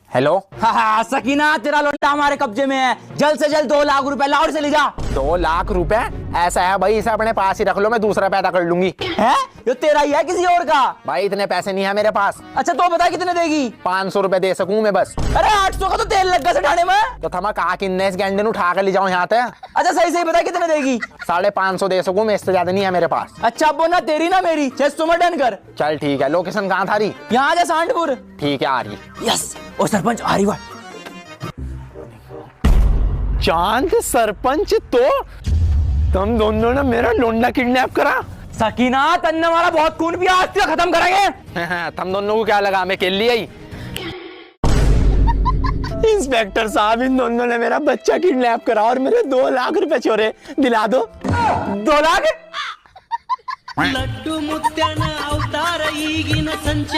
Hello. हाँ सकीना, तेरा लौंडा हमारे कब्जे में है, जल्द से जल्द 2 लाख रुपए लाहौर से ले जा। 2 लाख रुपए? ऐसा है भाई, इसे अपने पास ही रख लो, मैं दूसरा पैदा कर लूंगी। है ये तेरा ही है किसी और का? भाई इतने पैसे नहीं है मेरे पास। अच्छा तो बता कितने देगी? 500 रुपए दे सकूं मैं बस। अरे 800 का तो तेल लग गया सटाने में। तो थमा कहा कि इस गेंडे ने उठा कर ले जाऊं यहाँ तक। अच्छा सही सही बता कितने देगी? 550 दे सकूं मैं, इससे ज्यादा नहीं है मेरे पास। अच्छा अब वो ना तेरी ना मेरी, 600 में डन कर। चल ठीक है, लोकेशन कहाँ था रही? यहाँ जा सांडपुर। ठीक है आ रही। यस ओ सरपंच आ रही बात। चांद सरपंच, तो तुम दोनों ने मेरा लोंडा किडनैप करा। सकीना तन्ने वाला बहुत खून पिया, आज तो खत्म करेंगे। तुम दोनों को क्या लगा मैं के लिए ही? इंस्पेक्टर साहब, इन दोनों ने मेरा बच्चा किडनैप करा और मेरे 2 लाख रुपए चोरे। दिला दो। 2 लाख? लड्डू मुत्याना अवतार ಈಗಿನ ಸಂಚಾರ